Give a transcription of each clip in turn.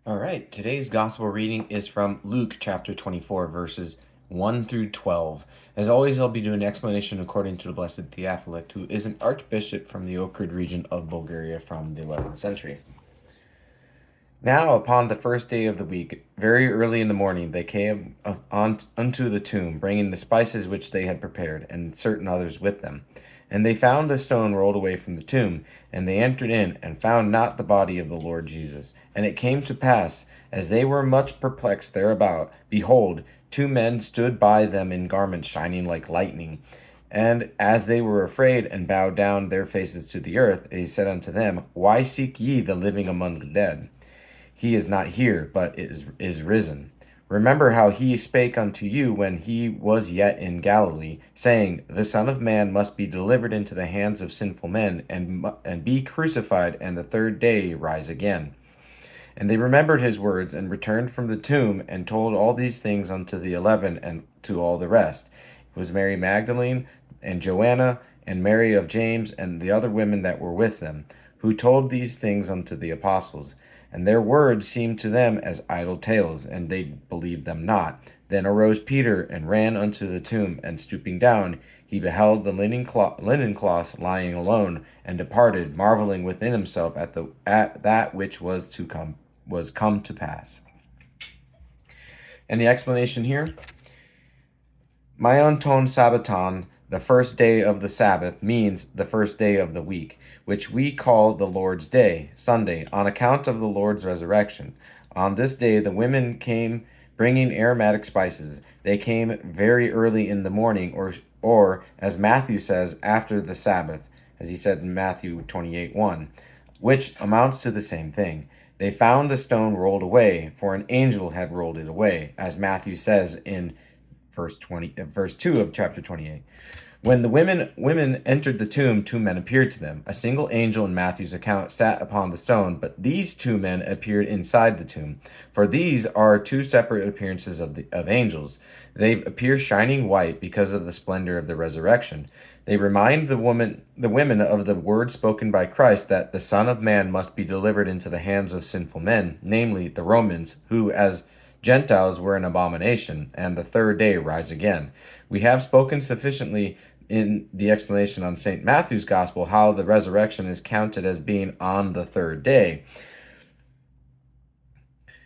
All right, today's gospel reading is from Luke chapter 24, verses 1 through 12. As always, I'll be doing an explanation according to the Blessed Theophylact, who is an archbishop from the Ohrid region of Bulgaria from the 11th century. Now, upon the first day of the week, very early in the morning, they came unto the tomb, bringing the spices which they had prepared, and certain others with them. And they found a stone rolled away from the tomb, and they entered in, and found not the body of the Lord Jesus. And it came to pass, as they were much perplexed thereabout, behold, two men stood by them in garments shining like lightning. And as they were afraid, and bowed down their faces to the earth, he said unto them, Why seek ye the living among the dead? He is not here, but is risen. Remember how he spake unto you when he was yet in Galilee, saying, The Son of Man must be delivered into the hands of sinful men, and be crucified, and the third day rise again. And they remembered his words, and returned from the tomb, and told all these things unto the 11, and to all the rest. It was Mary Magdalene, and Joanna, and Mary of James, and the other women that were with them, who told these things unto the apostles. And their words seemed to them as idle tales, and they believed them not. Then arose Peter, and ran unto the tomb, and stooping down, he beheld the linen cloth lying alone, and departed, marveling within himself at that which was come to pass. And the explanation here: Maion ton Sabbaton, the first day of the Sabbath, means the first day of the week, which we call the Lord's Day, Sunday, on account of the Lord's resurrection. On this day the women came bringing aromatic spices. They came very early in the morning, or as Matthew says, after the Sabbath, as he said in Matthew 28:1, which amounts to the same thing. They found the stone rolled away, for an angel had rolled it away, as Matthew says in verse 2 of chapter 28. When the women entered the tomb, two men appeared to them. A single angel in Matthew's account sat upon the stone, but these two men appeared inside the tomb. For these are two separate appearances of angels. They appear shining white because of the splendor of the resurrection. They remind the women of the word spoken by Christ that the Son of Man must be delivered into the hands of sinful men, namely the Romans, who as Gentiles were an abomination, and the third day rise again. We have spoken sufficiently in the explanation on St. Matthew's Gospel how the resurrection is counted as being on the third day.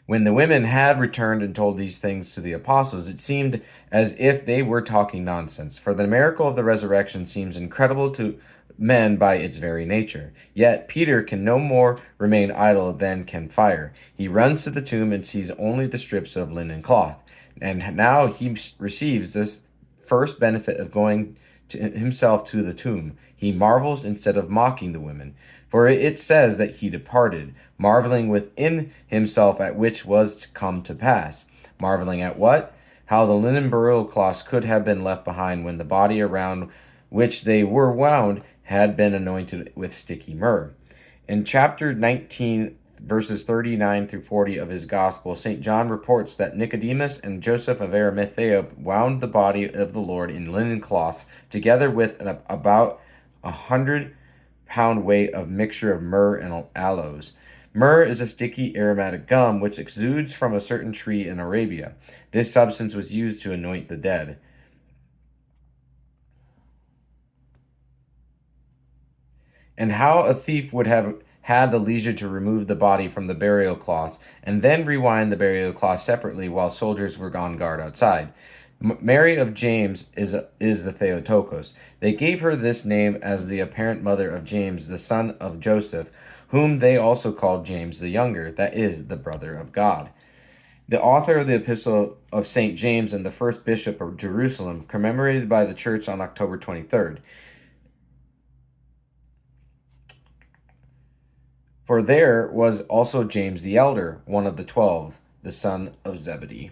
When the women had returned and told these things to the apostles, it seemed as if they were talking nonsense, for the miracle of the resurrection seems incredible to men by its very nature. Yet Peter can no more remain idle than can fire. He runs to the tomb and sees only the strips of linen cloth. And now he receives this first benefit of going himself to the tomb. He marvels instead of mocking the women. For it says that he departed, marveling within himself at which was to come to pass. Marveling at what? How the linen burial cloths could have been left behind when the body around which they were wound had been anointed with sticky myrrh. In chapter 19, verses 39 through 40 of his gospel, St. John reports that Nicodemus and Joseph of Arimathea wound the body of the Lord in linen cloths, together with about 100-pound weight of mixture of myrrh and aloes. Myrrh is a sticky aromatic gum which exudes from a certain tree in Arabia. This substance was used to anoint the dead. And how a thief would have had the leisure to remove the body from the burial cloths and then rewind the burial cloth separately while soldiers were on guard outside. Mary of James is the Theotokos. They gave her this name as the apparent mother of James, the son of Joseph, whom they also called James the Younger, that is, the brother of God. The author of the Epistle of St. James and the first bishop of Jerusalem, commemorated by the church on October 23rd. For there was also James the elder, one of the 12, the son of Zebedee.